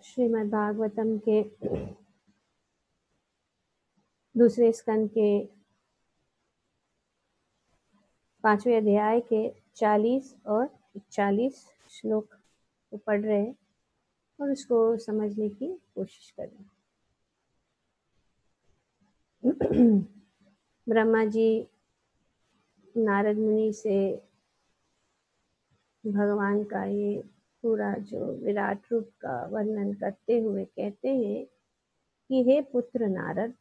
श्रीमद् भागवतम के दूसरे स्कंद के 5वें अध्याय के 40 और 41 श्लोक को पढ़ रहे हैं और उसको समझने की कोशिश कर रहे हैं। ब्रह्मा जी नारद मुनि से भगवान का ये पूरा जो विराट रूप का वर्णन करते हुए कहते हैं कि हे पुत्र नारद,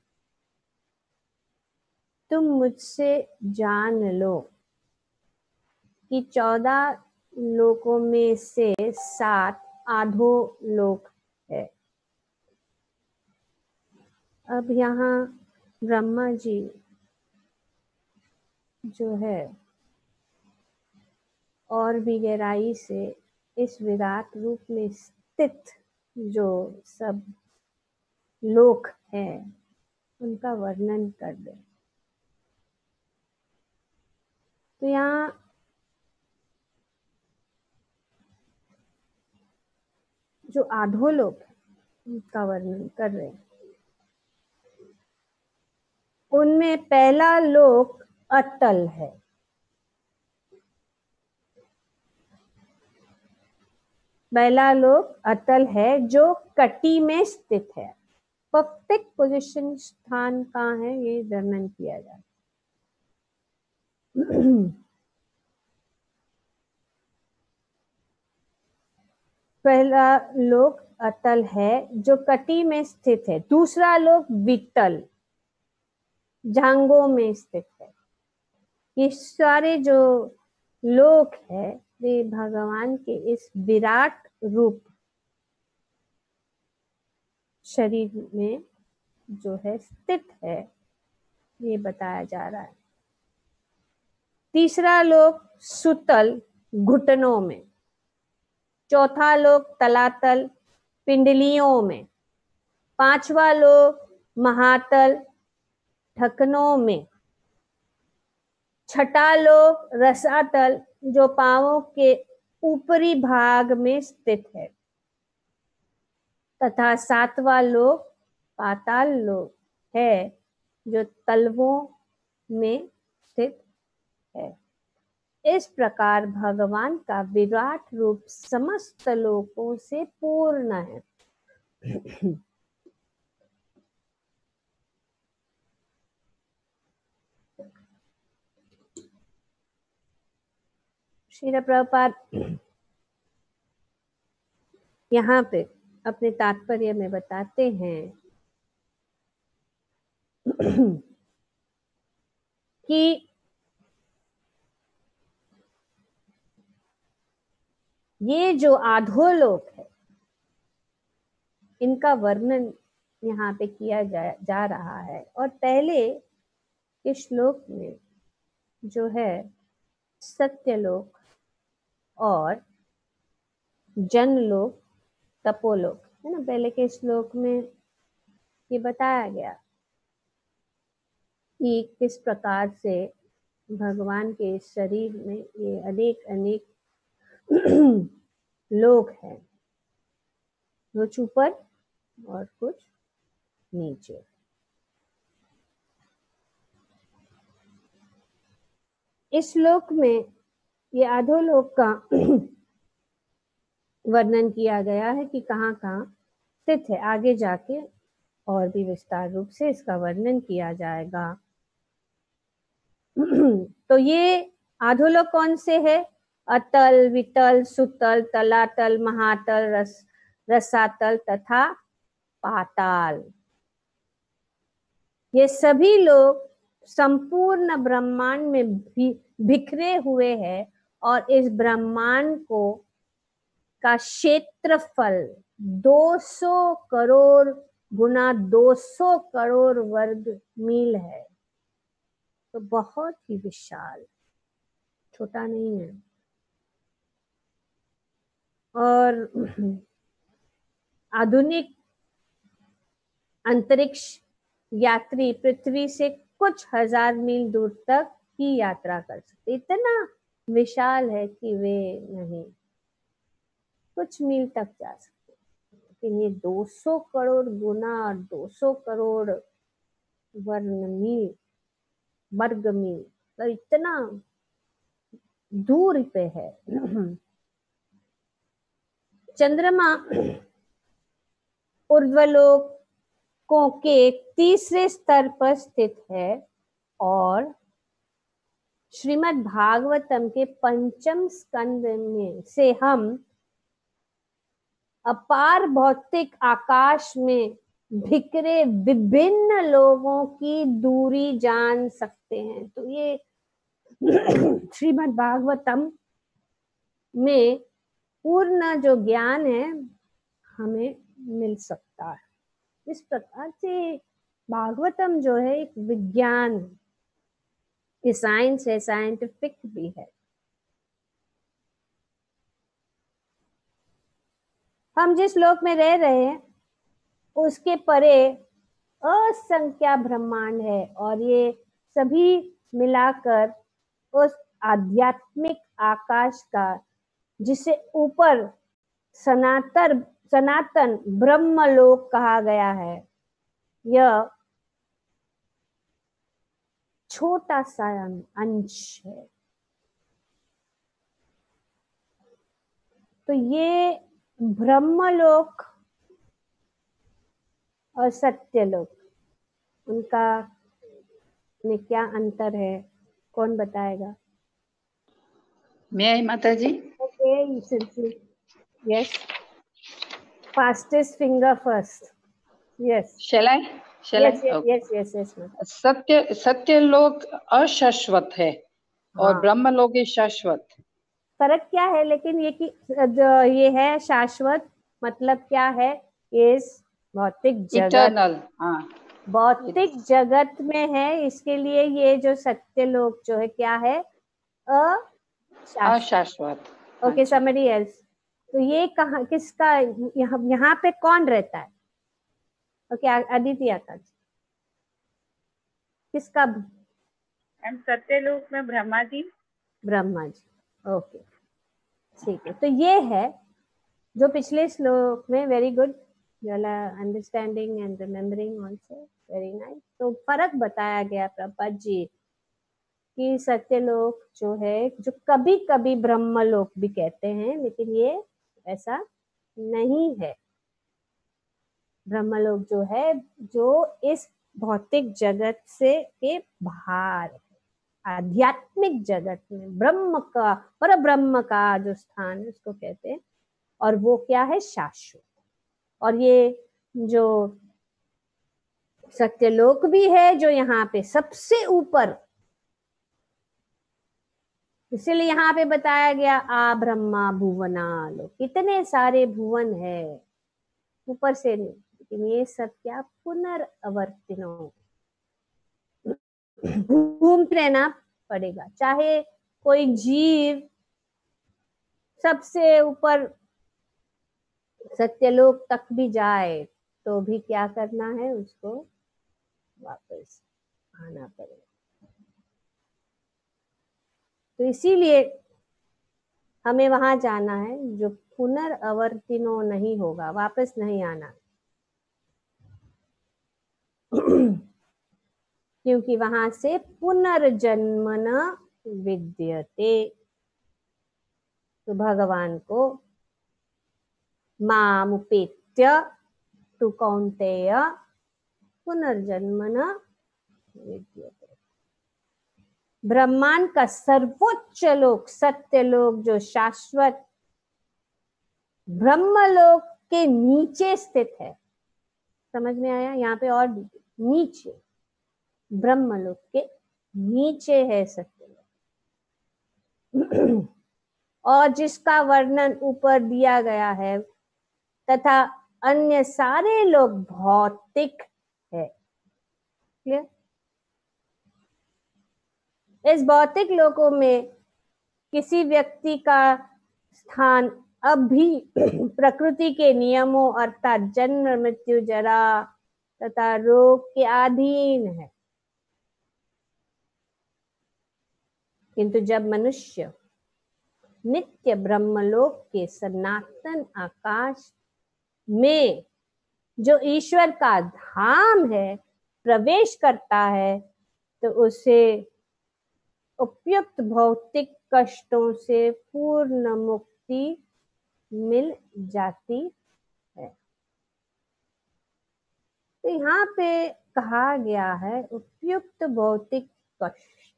तुम मुझसे जान लो कि 14 लोकों में से 7 आधो लोक है। अब यहाँ ब्रह्मा जी जो है और भी गहराई से इस विराट रूप में स्थित जो सब लोक है उनका वर्णन कर दे। तो यहाँ जो आधोलोक है उनका वर्णन कर रहे हैं। उनमें पहला लोक अतल है। पहला लोक अतल है जो कटी में स्थित है। परफेक्ट पोजीशन स्थान कहाँ है ये वर्णन किया जाता है। पहला लोक अतल है जो कटी में स्थित है। दूसरा लोक वितल झांगों में स्थित है। ये सारे जो लोक है वे भगवान के इस विराट रूप शरीर में जो है स्थित है, ये बताया जा रहा है। तीसरा लोक सुतल घुटनों में। चौथा लोक तलातल पिंडलियों में। पांचवा लोक महातल ढकनों में। छठा लोक रसातल जो पांवों के ऊपरी भाग में स्थित है तथा 7वां लोक पाताल लोक है जो तलवों में स्थित है। इस प्रकार भगवान का विराट रूप समस्त लोकों से पूर्ण है। श्रील प्रभुपाद यहाँ पे अपने तात्पर्य में बताते हैं कि ये जो आधोलोक है इनका वर्णन यहाँ पे किया जा रहा है। और पहले के श्लोक में जो है सत्यलोक और जनलोक तपोलोक है ना, पहले के श्लोक में ये बताया गया कि किस प्रकार से भगवान के शरीर में ये अनेक अनेक लोक हैं, कुछ ऊपर और कुछ नीचे। इस श्लोक में ये अधोलोक का वर्णन किया गया है कि कहाँ कहाँ स्थित है। आगे जाके और भी विस्तार रूप से इसका वर्णन किया जाएगा। तो ये अधोलोक कौन से है? अतल, वितल, सुतल, तलातल, महातल, रसातल तथा पाताल। ये सभी लोग संपूर्ण ब्रह्मांड में बिखरे हुए हैं और इस ब्रह्मांड को का क्षेत्रफल 200 करोड़ गुना 200 करोड़ वर्ग मील है। तो बहुत ही विशाल, छोटा नहीं है। और आधुनिक अंतरिक्ष यात्री पृथ्वी से कुछ हजार मील दूर तक की यात्रा कर सकते। इतना विशाल है कि वे नहीं कुछ मील तक जा सकते, लेकिन ये 200 करोड़ गुना, 200 करोड़ वर्ग मील, तो इतना दूर पे है। चंद्रमा ऊर्ध्वलोकों के तीसरे स्तर पर स्थित है और श्रीमद् भागवतम के 5वें स्कंद में से हम अपार भौतिक आकाश में बिखरे विभिन्न लोगों की दूरी जान सकते हैं। तो ये श्रीमद् भागवतम में पूर्ण जो ज्ञान है हमें मिल सकता है। इस प्रकार से भागवतम जो है एक विज्ञान, ये साइंस है, साइंटिफिक भी है। हम जिस लोक में रह रहे हैं उसके परे असंख्य ब्रह्मांड है और ये सभी मिलाकर उस आध्यात्मिक आकाश का, जिसे ऊपर सनातन ब्रह्मलोक कहा गया है, यह छोटा सा अंश है। तो ये ब्रह्मलोक और सत्यलोक, उनका में क्या अंतर है, कौन बताएगा? मैं माता जी। Okay, yes, fastest finger first. Yes, Shall I? Yes. Satyalok अशाश्वत है और हाँ, ब्रह्मलोक शाश्वत। फर्क क्या है लेकिन ये कि ये है शाश्वत, मतलब क्या है, इस भौतिक जगत, इटर्नल। हाँ, भौतिक जगत में है, इसके लिए ये जो सत्यलोक जो है क्या है, अशाश्वत। Okay, summary else. तो ये कहाँ, किसका, यहाँ पे कौन रहता है? ओके, अदिति आता किसका? सत्यलोक में ब्रह्मा जी। ओके, ठीक है। तो ये है जो पिछले श्लोक में, very good, understanding and remembering also, very nice. तो फर्क बताया गया प्रभुपाद जी कि सत्यलोक जो है, जो कभी कभी ब्रह्मलोक भी कहते हैं, लेकिन ये ऐसा नहीं है। ब्रह्मलोक जो है, जो इस भौतिक जगत से के बाहर है, आध्यात्मिक जगत में ब्रह्म का, पर ब्रह्म का जो स्थान है उसको कहते हैं, और वो क्या है, शाश्वत। और ये जो सत्यलोक भी है जो यहाँ पे सबसे ऊपर, इसीलिए यहाँ पे बताया गया आ ब्रह्मा भुवना लोक, कितने सारे भुवन है ऊपर से नहीं, लेकिन ये सब क्या, पुनर्वर्तिनो, घूमते रहना पड़ेगा। चाहे कोई जीव सबसे ऊपर सत्यलोक तक भी जाए तो भी क्या करना है, उसको वापस आना पड़ेगा। तो इसीलिए हमें वहां जाना है जो पुनर्वर्तिनो नहीं होगा, वापस नहीं आना। क्योंकि वहां से पुनर्जन्म न विद्यते। तो भगवान को मामुपेत्य तु कौन्तेय पुनर्जन्म न विद्यते। ब्रह्मांड का सर्वोच्च लोक सत्यलोक जो शाश्वत ब्रह्मलोक के नीचे स्थित है, समझ में आया? यहाँ पे और नीचे, ब्रह्मलोक के नीचे है सत्यलोक, और जिसका वर्णन ऊपर दिया गया है, तथा अन्य सारे लोग भौतिक है। क्लियर? इस भौतिक लोकों में किसी व्यक्ति का स्थान अब भी प्रकृति के नियमों अर्थात जन्म मृत्यु जरा तथा रोग के अधीन है। किंतु जब मनुष्य नित्य ब्रह्मलोक के सनातन आकाश में जो ईश्वर का धाम है प्रवेश करता है तो उसे उपयुक्त भौतिक कष्टों से पूर्ण मुक्ति मिल जाती है। तो यहाँ पे कहा गया है उपयुक्त भौतिक कष्ट।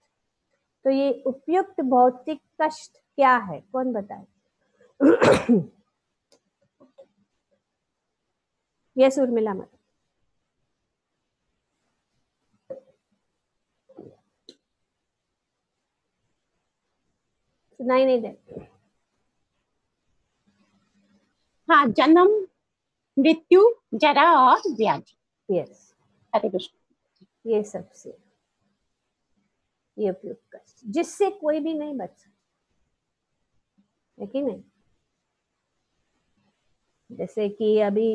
तो ये उपयुक्त भौतिक कष्ट क्या है, कौन बताए? यस उर्मिला मत। सुनाई नहीं दे। हाँ, जन्म, मृत्यु, जरा और व्याधि। यस, हरे कृष्ण। ये सबसे ये उपयुक्त कष्ट जिससे कोई भी नहीं बच सकता है कि नहीं। जैसे कि अभी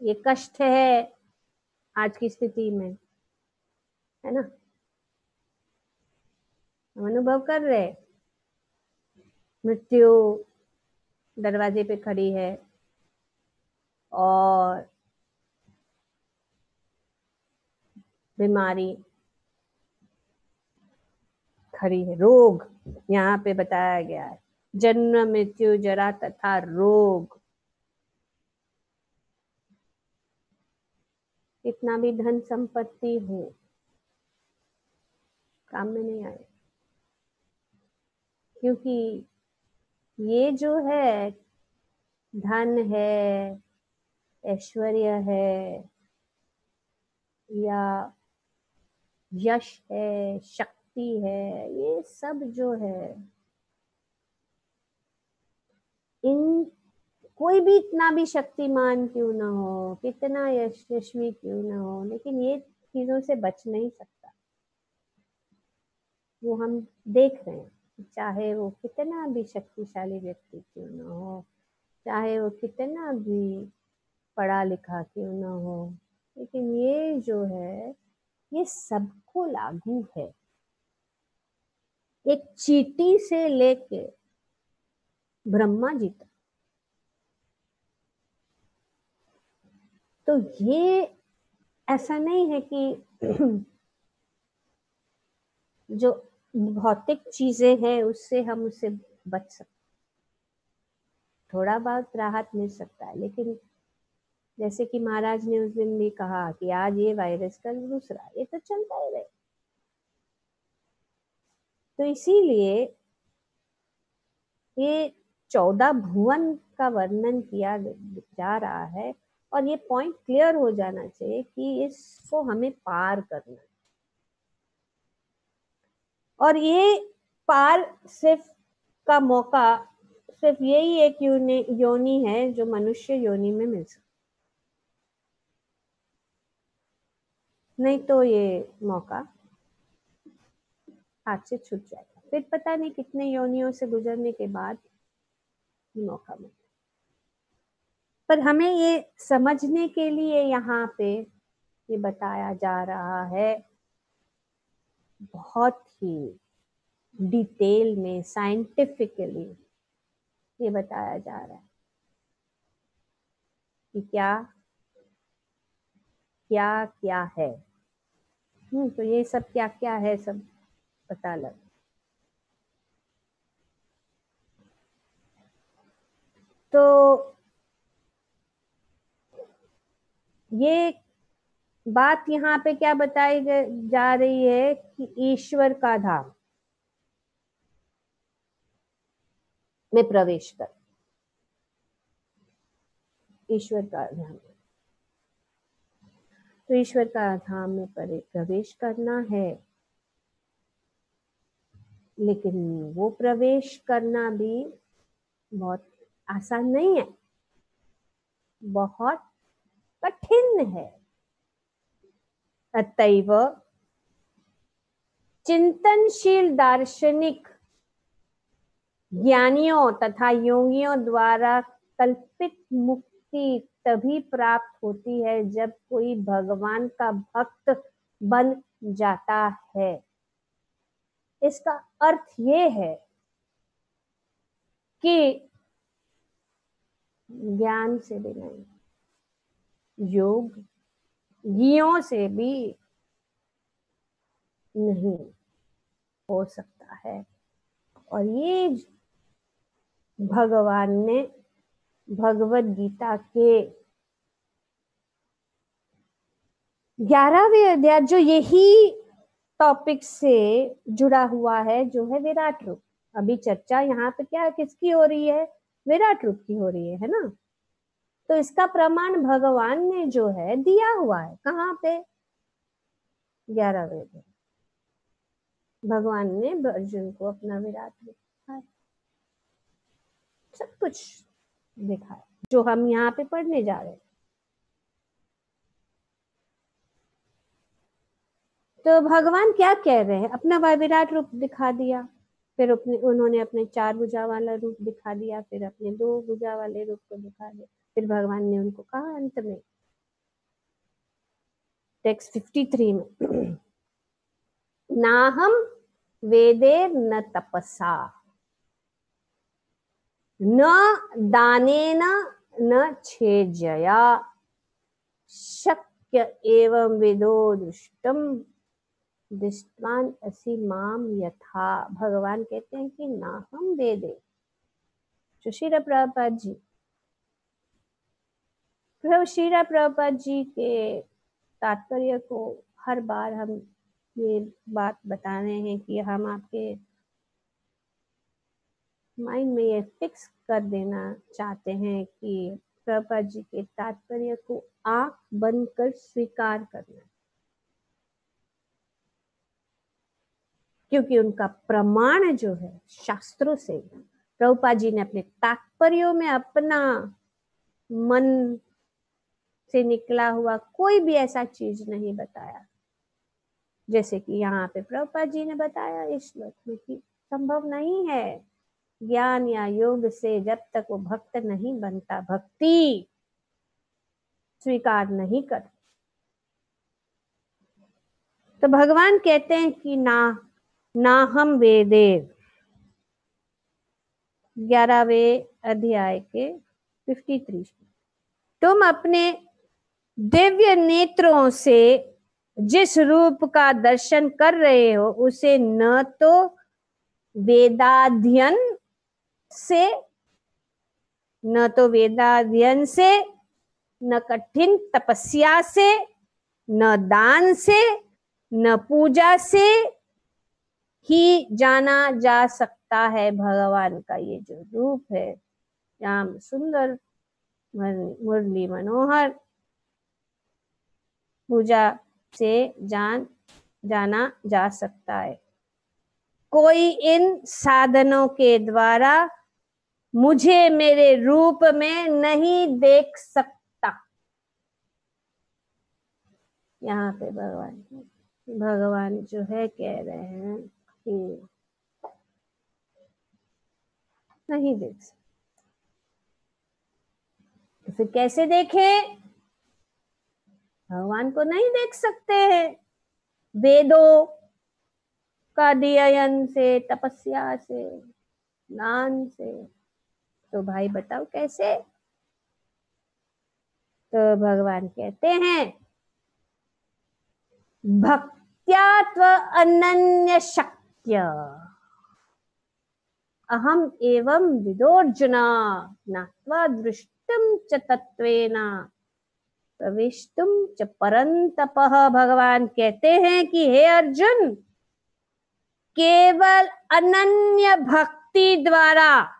ये कष्ट है आज की स्थिति में, है ना, हम अनुभव कर रहे, मृत्यु दरवाजे पे खड़ी है और बीमारी खड़ी है, रोग यहाँ पे बताया गया है, जन्म मृत्यु जरा तथा रोग। कितना भी धन संपत्ति हो काम में नहीं आए, क्योंकि ये जो है धन है, ऐश्वर्य है या यश है, शक्ति है, ये सब जो है इन कोई भी इतना भी शक्तिमान क्यों ना हो, कितना यशस्वी क्यों ना हो, लेकिन ये चीजों से बच नहीं सकता। वो हम देख रहे हैं, चाहे वो कितना भी शक्तिशाली व्यक्ति क्यों ना हो, चाहे वो कितना भी पढ़ा लिखा क्यों ना हो, लेकिन ये जो है ये सबको लागू है, एक चींटी से लेके ब्रह्मा जी तक। तो ये ऐसा नहीं है कि जो भौतिक चीजें हैं उससे हम उससे बच सकते, थोड़ा बहुत राहत मिल सकता है, लेकिन जैसे कि महाराज ने उस दिन भी कहा कि आज ये वायरस कल दूसरा, ये तो चलता ही रहे। तो इसीलिए ये 14 भुवन का वर्णन किया जा रहा है और ये पॉइंट क्लियर हो जाना चाहिए कि इसको हमें पार करना है। और ये पार सिर्फ का मौका सिर्फ यही एक योनि है जो मनुष्य योनि में मिल सकता, नहीं तो ये मौका हाथ से छूट जाएगा, फिर पता नहीं कितने योनियों से गुजरने के बाद मौका मिले। पर हमें ये समझने के लिए यहाँ पे ये बताया जा रहा है बहुत ही डिटेल में, साइंटिफिकली ये बताया जा रहा है कि क्या क्या क्या है। तो ये सब क्या क्या है सब पता लग। तो ये बात यहाँ पे क्या बताई जा रही है कि ईश्वर का धाम में प्रवेश कर, ईश्वर का धाम, तो ईश्वर का धाम में प्रवेश करना है, लेकिन वो प्रवेश करना भी बहुत आसान नहीं है, बहुत कठिन है। अतएव चिंतनशील दार्शनिक ज्ञानियों तथा योगियों द्वारा कल्पित मुक्ति तभी प्राप्त होती है जब कोई भगवान का भक्त बन जाता है। इसका अर्थ ये है कि ज्ञान से भी नहीं, योगियों से भी नहीं हो सकता है। और ये भगवान ने भगवत गीता के 11वें अध्याय, जो यही टॉपिक से जुड़ा हुआ है, जो है विराट रूप। अभी चर्चा यहाँ पे क्या किसकी हो रही है? विराट रूप की हो रही है ना। तो इसका प्रमाण भगवान ने जो है दिया हुआ है। कहाँ पे? 11वें अध्याय। भगवान ने अर्जुन को अपना विराट रूप दिखाया, सब कुछ दिखाया जो हम यहाँ पे पढ़ने जा रहे हैं। तो भगवान क्या कह रहे हैं? अपना विराट रूप दिखा दिया, फिर उन्होंने अपने 4 भुजा वाला रूप दिखा दिया, फिर अपने 2 भुजा वाले रूप को दिखा दिया। फिर भगवान ने उनको कहा अंत में टेक्स्ट 53 में, नाहम वेदेर न तपसा न दानेन न छेजया शक्य एवं विदो दुष्टम दृष्टवान असि माम यथा। भगवान कहते हैं कि ना हम वेदे, जो श्रील प्रभुपाद जी, श्रील प्रभुपाद जी के तात्पर्य को हर बार हम ये बात बता रहे हैं कि हम आपके माइंड में ये फिक्स कर देना चाहते हैं कि प्रभुपाद जी के तात्पर्य को आंख बंद कर स्वीकार करना, क्योंकि उनका प्रमाण जो है शास्त्रों से, प्रभुपाद जी ने अपने तात्पर्यों में अपना मन से निकला हुआ कोई भी ऐसा चीज नहीं बताया, जैसे कि यहाँ पे प्रभुपाद जी ने बताया इस श्लोक में कि संभव नहीं है ज्ञान या योग से जब तक वो भक्त नहीं बनता, भक्ति स्वीकार नहीं कर। तो भगवान कहते हैं कि ना हम वेदे, 11वें अध्याय के 53, तुम अपने दिव्य नेत्रों से जिस रूप का दर्शन कर रहे हो उसे न तो वेदाध्ययन से, न कठिन तपस्या से, न दान से, न पूजा से ही जाना जा सकता है। भगवान का ये जो रूप है, श्याम सुंदर मुरली मनोहर, पूजा से जाना जा सकता है। कोई इन साधनों के द्वारा मुझे मेरे रूप में नहीं देख सकता। यहाँ पे भगवान जो है कह रहे हैं कि नहीं देख सकता। तो फिर कैसे देखें? भगवान को नहीं देख सकते हैं वेदों का अध्ययन से, तपस्या से, दान से। तो भाई बताओ कैसे? तो भगवान कहते हैं भक्त्यात्व अनन्य शक्य अहम एवं विदोर्जुना ज्ञात्वा दृष्टुम च तत्वेन प्रविष्टुम च परंतपः। भगवान कहते हैं कि हे अर्जुन, केवल अनन्य भक्ति द्वारा,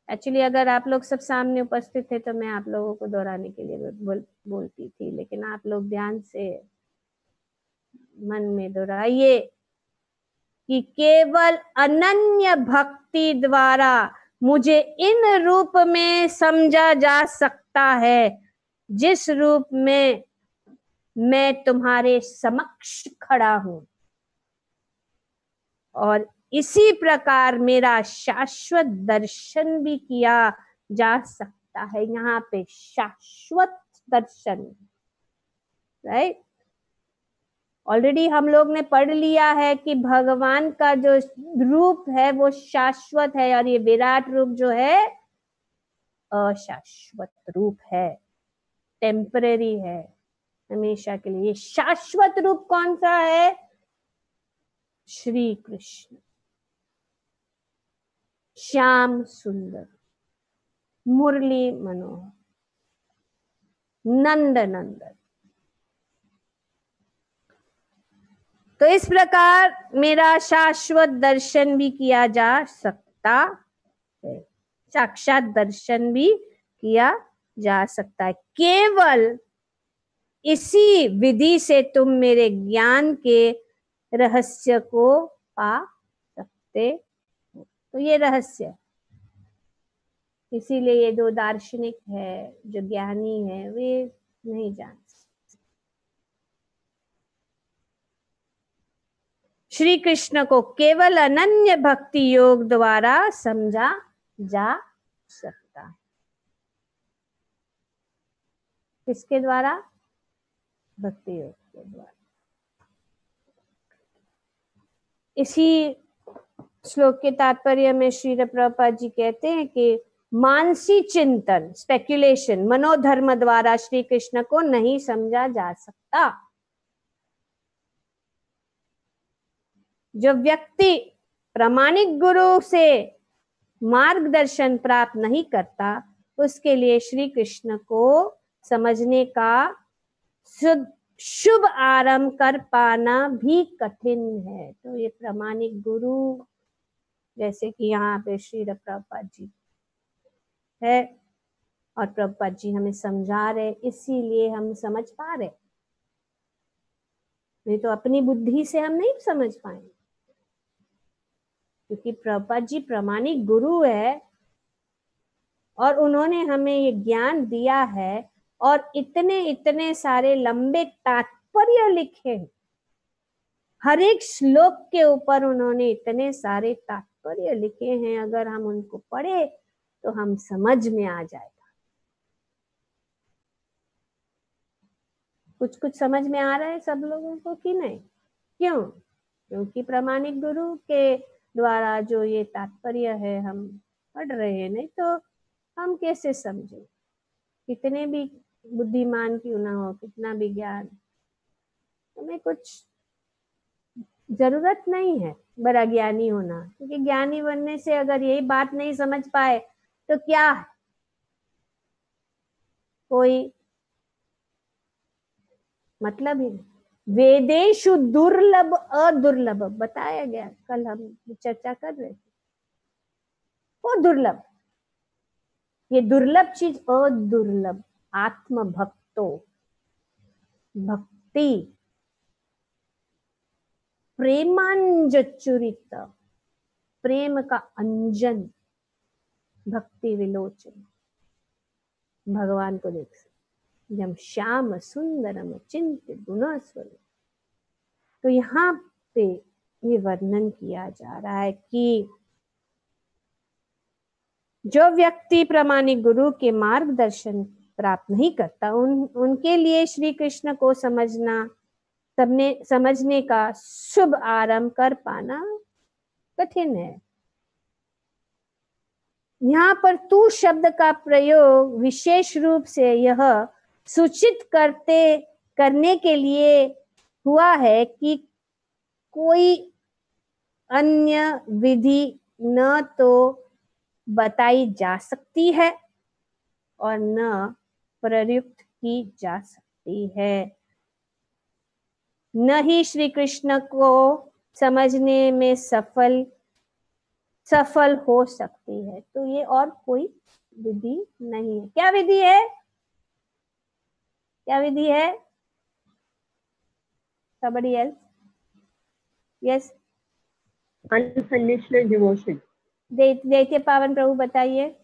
एक्चुअली अगर आप लोग सब सामने उपस्थित थे तो मैं आप लोगों को दोहराने के लिए बोलती थी, लेकिन आप लोग ध्यान से मन में दोहराइए कि केवल अनन्य भक्ति द्वारा मुझे इन रूप में समझा जा सकता है जिस रूप में मैं तुम्हारे समक्ष खड़ा हूं, और इसी प्रकार मेरा शाश्वत दर्शन भी किया जा सकता है। यहाँ पे शाश्वत दर्शन, राइट? ऑलरेडी हम लोग ने पढ़ लिया है कि भगवान का जो रूप है वो शाश्वत है, और ये विराट रूप जो है अशाश्वत रूप है, टेम्परेरी है, हमेशा के लिए। शाश्वत रूप कौन सा है? श्री कृष्ण, श्याम सुंदर, मुरली मनोहर, नंद नंदन। तो इस प्रकार मेरा शाश्वत दर्शन भी किया जा सकता है, साक्षात दर्शन भी किया जा सकता है। केवल इसी विधि से तुम मेरे ज्ञान के रहस्य को पा सकते हो। तो ये रहस्य, इसीलिए ये दो दार्शनिक है जो ज्ञानी है वे नहीं जान सकते। श्री कृष्ण को केवल अनन्य भक्ति योग द्वारा समझा जा सकता है। किसके द्वारा? भक्ति योग के द्वारा। इसी श्लोक के तात्पर्य में श्री प्रभुपाद जी कहते हैं कि मानसी चिंतन, स्पेक्युलेशन, मनोधर्म द्वारा श्री कृष्ण को नहीं समझा जा सकता। जो व्यक्ति प्रामाणिक गुरु से मार्गदर्शन प्राप्त नहीं करता, उसके लिए श्री कृष्ण को समझने का शुभ आरंभ कर पाना भी कठिन है। तो ये प्रामाणिक गुरु, जैसे कि यहाँ पे श्री प्रभुपाद जी है और प्रभुपाद जी हमें समझा रहे, इसीलिए हम समझ पा रहे, नहीं तो अपनी बुद्धि से हम नहीं समझ पाएंगे। क्योंकि प्रभुपाद जी प्रामाणिक गुरु है और उन्होंने हमें ये ज्ञान दिया है और इतने सारे लंबे तात्पर्य लिखे हैं। हर एक श्लोक के ऊपर उन्होंने इतने सारे तात्पर्य लिखे हैं, अगर हम उनको पढ़े तो हम समझ में आ जाएगा। कुछ समझ में आ रहा है सब लोगों को कि नहीं? क्यों? क्योंकि प्रामाणिक गुरु के द्वारा जो ये तात्पर्य है हम पढ़ रहे हैं, नहीं तो हम कैसे समझे? कितने भी बुद्धिमान क्यों ना हो, कितना भी ज्ञान, हमें कुछ जरूरत नहीं है बड़ा ज्ञानी होना, क्योंकि ज्ञानी बनने से अगर यही बात नहीं समझ पाए तो क्या है? कोई मतलब ही नहीं। वेदेशु दुर्लभ अदुर्लभ बताया गया, कल हम चर्चा कर रहे थे। वो दुर्लभ, ये दुर्लभ चीज अदुर्लभ। आत्म भक्तो, भक्ति प्रेमांजचुरित, प्रेम का अंजन, भक्ति विलोचन, भगवान को देख सकते जब श्याम सुंदरम चिंत गुणस्वरूप। तो यहाँ पे ये वर्णन किया जा रहा है कि जो व्यक्ति प्रामाणिक गुरु के मार्गदर्शन प्राप्त नहीं करता, उनके लिए श्री कृष्ण को समझने का शुभ आरंभ कर पाना कठिन है। यहाँ पर तू शब्द का प्रयोग विशेष रूप से यह सूचित करने के लिए हुआ है कि कोई अन्य विधि न तो बताई जा सकती है और न प्रयुक्त की जा सकती है, न ही श्री कृष्ण को समझने में सफल हो सकती है। तो ये और कोई विधि नहीं है। क्या विधि है? क्या विधि है? Somebody else? Yes. Unconditional devotion. दैत्य पावन प्रभु बताइए।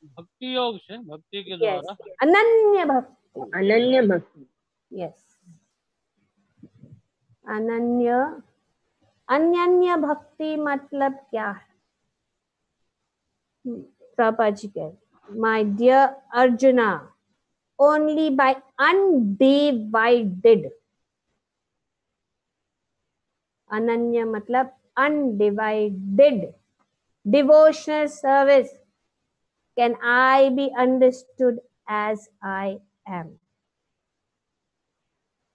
भक्ति योग से, भक्ति के द्वारा। अनन्य भक्ति। अनन्य भक्ति। यस, अनन्य भक्ति मतलब क्या है? प्रभुपाद जी कहते, my dear Arjuna, only by undivided, अनन्य मतलब undivided devotional service can I be understood as I am,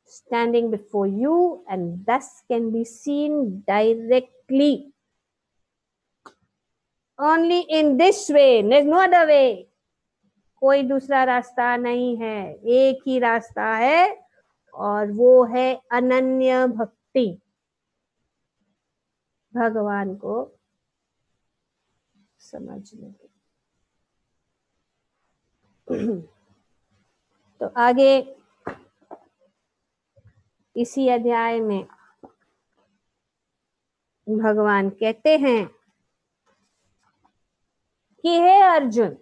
standing before you, and thus can be seen directly. Only in this way, there's no other way. कोई दूसरा रास्ता नहीं है, एक ही रास्ता है, और वो है अनन्य भक्ति, भगवान को समझने की। तो आगे इसी अध्याय में भगवान कहते हैं कि हे अर्जुन,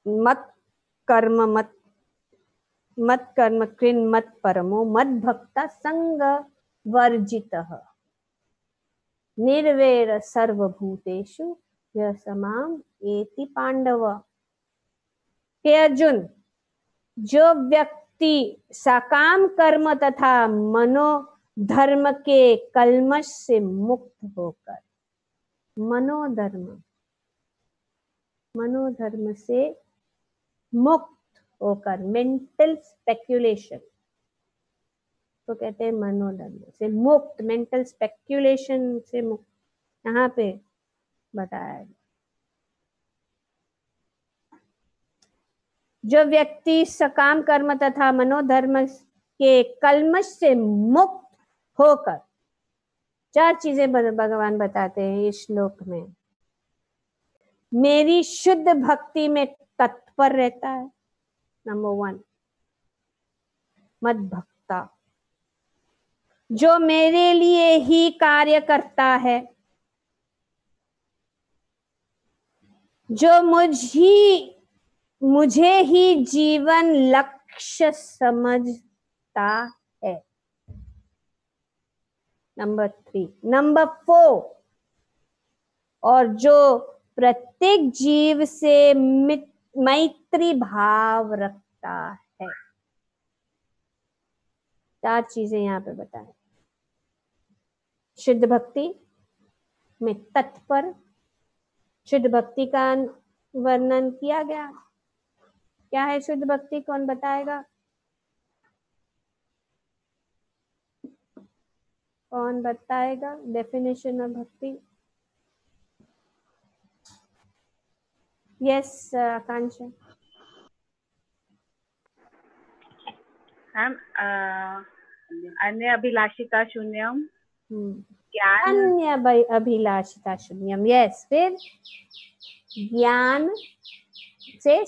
मत कर्म कृन् मत परमो मत भक्ता संग वर्जितः निर्वैर सर्वभूतेषु यः समाम एति पांडव। हे अर्जुन, जो व्यक्ति सकाम कर्म तथा मनोधर्म के कल्मश से मुक्त होकर, मनोधर्म से मुक्त होकर, मेंटल स्पेक्यूलेशन तो कहते हैं मनोधर्म से मुक्त, मेंटल स्पेक्यूलेशन से मुक्त, यहाँ पे बताया। जो व्यक्ति सकाम कर्म तथा मनोधर्म के कल्मश से मुक्त होकर, 4 चीजें भगवान बताते हैं इस श्लोक में। मेरी शुद्ध भक्ति में तत्पर रहता है, नंबर 1। मत भक्ता, जो मेरे लिए ही कार्य करता है, जो मुझे ही जीवन लक्ष्य समझता है, नंबर 3। नंबर 4, और जो प्रत्येक जीव से मैत्री भाव रखता है। 4 चीजें यहाँ पे बताएं। शुद्ध भक्ति में तत्पर, शुद्ध भक्ति का वर्णन किया गया। क्या है शुद्ध भक्ति, कौन बताएगा? कौन बताएगा डेफिनेशन ऑफ भक्ति? यस आकांक्षा। मैम अन्य अभिलाषिता शून्यम, ज्ञान अन्य अभिलाषिता शून्यम। यस, फिर ज्ञान से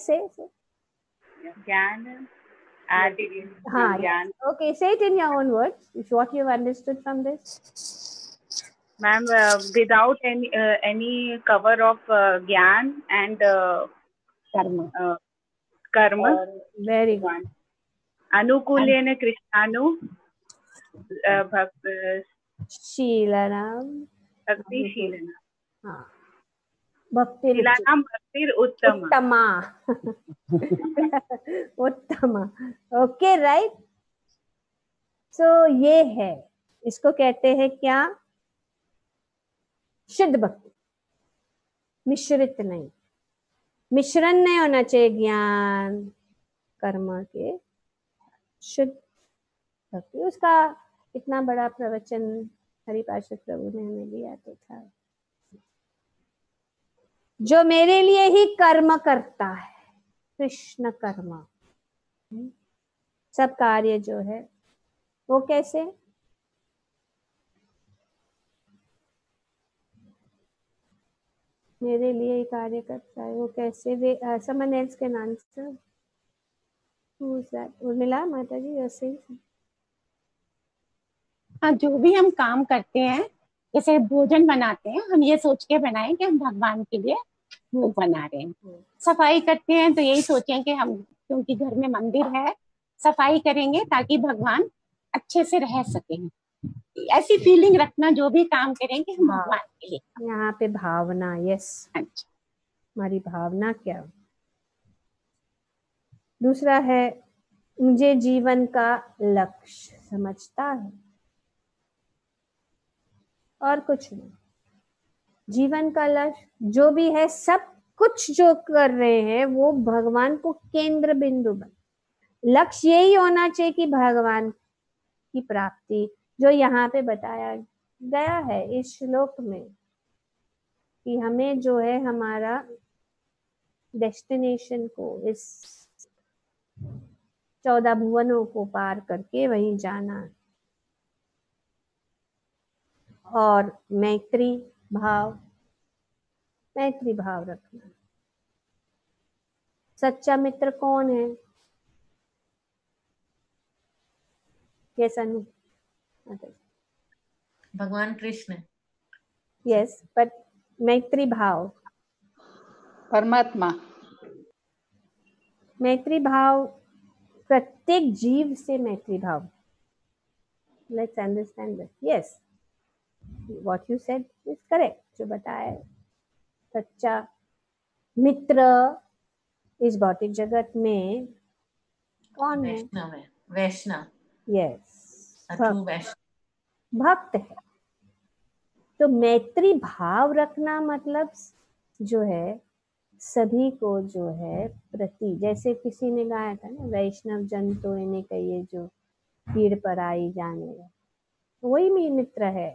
ज्ञान हाँ, ज्ञान। Okay, say it in your own words. What you've understood from this? Ma'am, without any cover of Gyan and Karma. Very good. Anukulyena Krishnanu शीलनम Bhakti शीलना। हाँ, भक्ति शीलनम भक्तिर उत्तमा। उत्तमा। Okay, right. सो ये है, इसको कहते हैं क्या? शुद्ध भक्ति। मिश्रित नहीं, मिश्रण नहीं होना चाहिए ज्ञान कर्म के। शुद्ध भक्ति, उसका इतना बड़ा प्रवचन हरिपार्षद प्रभु ने हमें दिया तो था। जो मेरे लिए ही कर्म करता है, कृष्ण कर्म, सब कार्य जो है वो कैसे? मेरे लिए ही कार्य करता है, वो कैसे? Way someone else can answer. Who is that? Urmila माता जी, ऐसे ही। हाँ, जो भी हम काम करते हैं, जैसे भोजन बनाते हैं, हम ये सोच के बनाएं कि हम भगवान के लिए भोग बना रहे हैं। सफाई करते हैं तो यही सोचें कि हम, क्योंकि घर में मंदिर है, सफाई करेंगे ताकि भगवान अच्छे से रह सकें। ऐसी फीलिंग रखना, जो भी काम करेंगे हम भगवान के लिए। यहाँ पे भावना, यस। अच्छा, हमारी भावना क्या? दूसरा है, मुझे जीवन का लक्ष्य समझता है, और कुछ नहीं। जीवन का लक्ष्य जो भी है, सब कुछ जो कर रहे हैं वो भगवान को केंद्र बिंदु बन, लक्ष्य यही होना चाहिए कि भगवान की प्राप्ति, जो यहाँ पे बताया गया है इस श्लोक में, कि हमें जो है हमारा डेस्टिनेशन को, इस 14 भुवनों को पार करके वहीं जाना है। और मैत्री भाव रखना। सच्चा मित्र कौन है? कैसा नहीं? भगवान कृष्ण। यस, बट मैत्री भाव, परमात्मा। मैत्री भाव प्रत्येक जीव से मैत्री भाव। Let's understand this. Yes, what you said is correct. जो बताया, सच्चा मित्र इस भौतिक जगत में कौन है? वैष्णव। यस, ट्रू वैष्णव, भक्त है। तो मैत्री भाव रखना मतलब जो है सभी को जो है प्रति, जैसे किसी ने गाया था ना, वैष्णव जन तो इन्हें कहिए जो पीड़ पर आई जाने, वही भी मित्र है।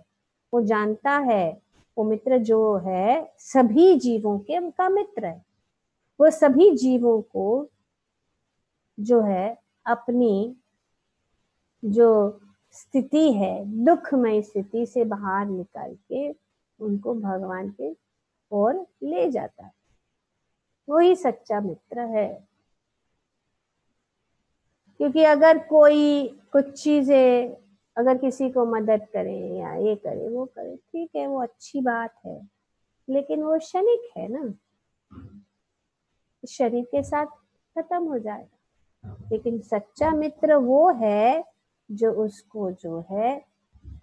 वो जानता है, वो मित्र जो है सभी जीवों के उनका मित्र है। वो सभी जीवों को जो है अपनी जो स्थिति है, दुखमय स्थिति से बाहर निकाल के उनको भगवान के ओर ले जाता है। वही सच्चा मित्र है। क्योंकि अगर कोई कुछ चीजें, अगर किसी को मदद करे या ये करे वो करे, ठीक है, वो अच्छी बात है, लेकिन वो क्षणिक है ना, शरीर के साथ खत्म हो जाएगा। लेकिन सच्चा मित्र वो है जो उसको जो है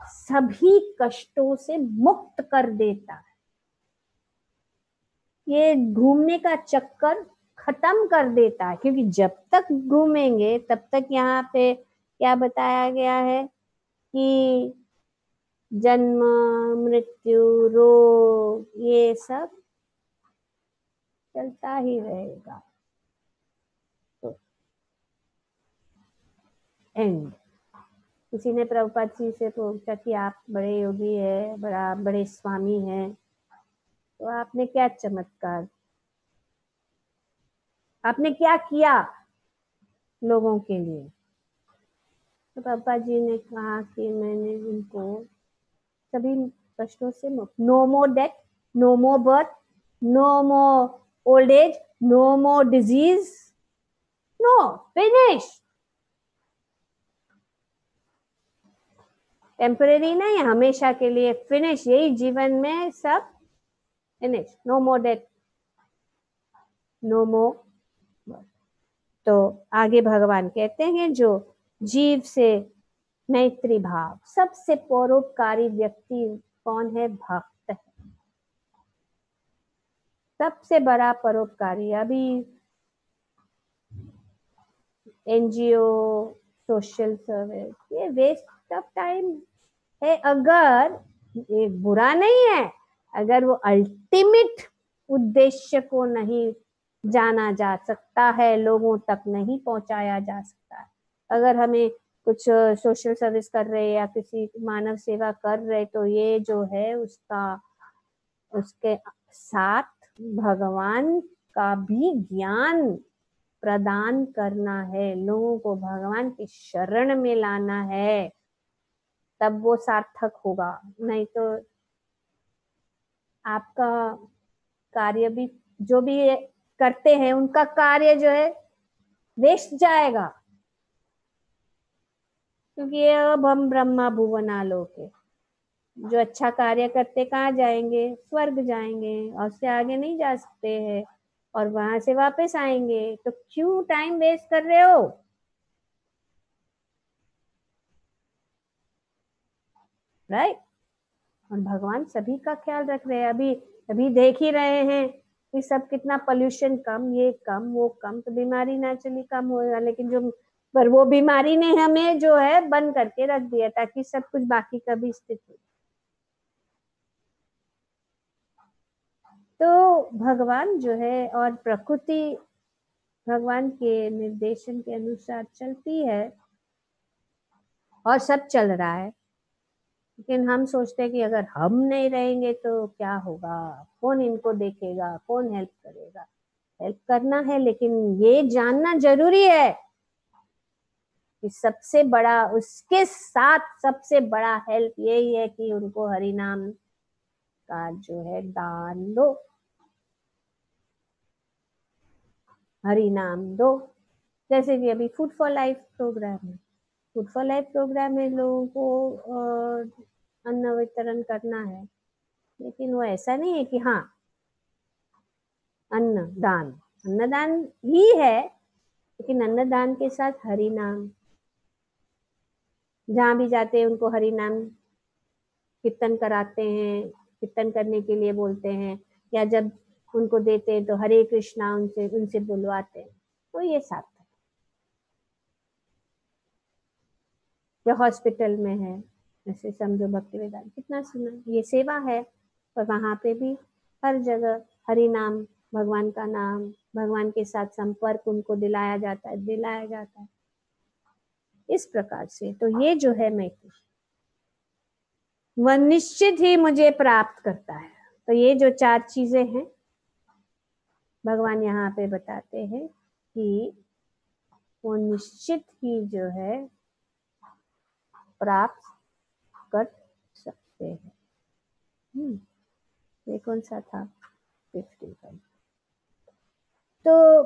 सभी कष्टों से मुक्त कर देता है। ये घूमने का चक्कर खत्म कर देता है। क्योंकि जब तक घूमेंगे तब तक यहाँ पे क्या बताया गया है कि जन्म, मृत्यु, रोग, ये सब चलता ही रहेगा। तो एंड किसी ने प्रभुपाद जी से पूछा कि आप बड़े योगी है, बड़े स्वामी हैं, तो आपने क्या चमत्कार, आपने क्या किया लोगों के लिए? तो प्रभुपाद जी ने कहा कि मैंने उनको सभी कष्टों से मुक्त, नो मोर डेथ, नो मोर बर्थ, नो मोर ओल्ड एज, नो मोर डिजीज, नो, फिनिश। टेम्परेरी नहीं, हमेशा के लिए फिनिश। यही जीवन में सब फिनिश। नो मोर डेथ, नो मोर। तो आगे भगवान कहते हैं जो जीव से मैत्री भाव, सबसे परोपकारी व्यक्ति कौन है? भक्त है। सबसे बड़ा परोपकारी। अभी एनजीओ, सोशल सर्विस, ये वेस्ट ऑफ टाइम है। अगर ये बुरा नहीं है, अगर वो अल्टीमेट उद्देश्य को नहीं जाना जा सकता है, लोगों तक नहीं पहुंचाया जा सकता है। अगर हमें कुछ सोशल सर्विस कर रहे या किसी मानव सेवा कर रहे, तो ये जो है उसके साथ भगवान का भी ज्ञान प्रदान करना है, लोगों को भगवान की शरण में लाना है, तब वो सार्थक होगा। नहीं तो आपका कार्य भी, जो भी करते हैं उनका कार्य जो है वेस्ट जाएगा। क्योंकि ये अब हम ब्रह्मा भुवना लोके, जो अच्छा कार्य करते कहाँ जाएंगे? स्वर्ग जाएंगे, और उससे आगे नहीं जा सकते हैं, और वहां से वापस आएंगे। तो क्यों टाइम वेस्ट कर रहे हो? राइट। और भगवान सभी का ख्याल रख रहे हैं। अभी देख ही रहे हैं कि सब कितना पोल्यूशन कम, ये कम, वो कम, तो बीमारी नेचुरली कम होगा। लेकिन जो पर वो बीमारी ने हमें जो है बंद करके रख दिया ताकि सब कुछ बाकी का भी स्थिति। तो भगवान जो है और प्रकृति भगवान के निर्देशन के अनुसार चलती है और सब चल रहा है, लेकिन हम सोचते हैं कि अगर हम नहीं रहेंगे तो क्या होगा, कौन इनको देखेगा, कौन हेल्प करेगा। हेल्प करना है, लेकिन ये जानना जरूरी है कि सबसे बड़ा, उसके साथ सबसे बड़ा हेल्प यही है कि उनको हरि नाम का जो है दान दो, हरि नाम दो। जैसे कि अभी फूड फॉर लाइफ प्रोग्राम है, फूड फॉर लाइफ प्रोग्राम में लोगों को अन्न वितरण करना है, लेकिन वो ऐसा नहीं है कि हाँ अन्नदान ही है, लेकिन अन्नदान के साथ हरि नाम, जहाँ भी जाते हैं उनको हरि नाम कीर्तन कराते हैं, कीर्तन करने के लिए बोलते हैं, या जब उनको देते हैं तो हरे कृष्णा उनसे बुलवाते हैं, तो ये साथ है। जो हॉस्पिटल में है, जैसे समझो भक्ति वेदांत, कितना सुना, ये सेवा है, पर वहां पे भी हर जगह हरि नाम, भगवान का नाम, भगवान के साथ संपर्क उनको दिलाया जाता है इस प्रकार से। तो ये जो है मैं वह निश्चित ही मुझे प्राप्त करता है। तो ये जो 4 चीजें हैं भगवान यहाँ पे बताते हैं कि वो निश्चित ही जो है प्राप्त कर सकते हैं। ये कौन सा था? 55। तो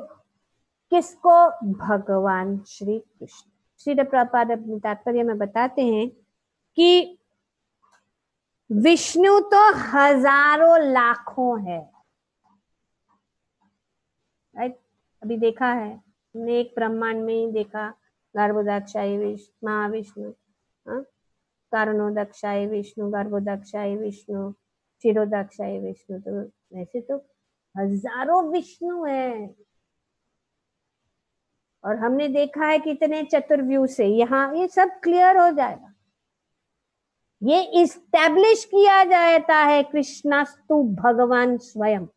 किसको? भगवान श्री कृष्ण। श्रील प्रभुपाद अपने तात्पर्य में बताते हैं कि विष्णु तो हजारों लाखों है, राइट? अभी देखा है हमने, एक ब्रह्मांड में ही देखा, गर्भोदक्षाय विष्णु, महाविष्णु, कारणोदक्षाय विष्णु, गर्भोदक्षाय विष्णु, क्षीरोदक्षाय विष्णु। तो वैसे तो हजारों विष्णु है, और हमने देखा है कितने चतुर्व्यूह से। यहाँ ये सब क्लियर हो जाएगा, ये इस्टेब्लिश किया जाता है कृष्णास्तु भगवान स्वयं।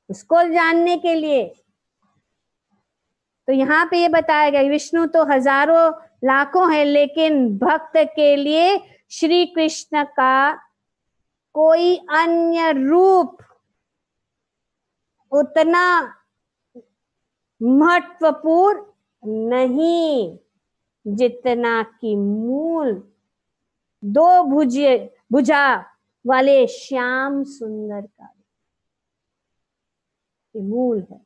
उसको जानने के लिए तो यहाँ पे ये बताया गया, विष्णु तो हजारों लाखों है, लेकिन भक्त के लिए श्री कृष्ण का कोई अन्य रूप उतना महत्वपूर्ण नहीं जितना कि मूल 2 भुजा वाले श्याम सुंदर का मूल है।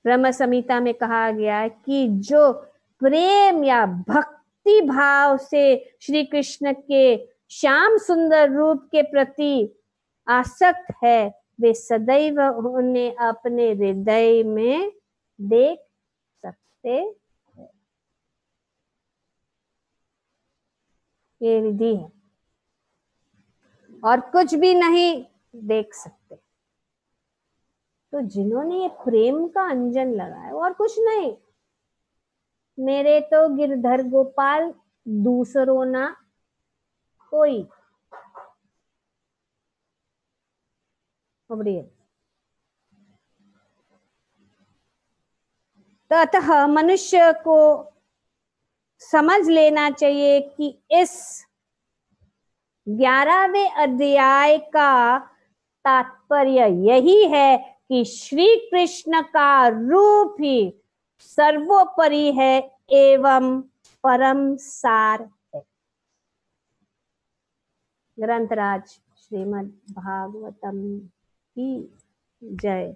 ब्रह्म संहिता में कहा गया कि जो प्रेम या भक्ति भाव से श्री कृष्ण के श्याम सुंदर रूप के प्रति आसक्त है, वे सदैव उन्हें अपने हृदय में देख सकते हैं। ये विधि है, और कुछ भी नहीं देख सकते। तो जिन्होंने ये प्रेम का अंजन लगाया, और कुछ नहीं, मेरे तो गिरधर गोपाल, दूसरों ना कोई। तो अतः मनुष्य को समझ लेना चाहिए कि इस 11वें अध्याय का तात्पर्य यही है कि श्री कृष्ण का रूप ही सर्वोपरि है एवं परम सार है। ग्रंथराज श्रीमद् भागवतम की जय।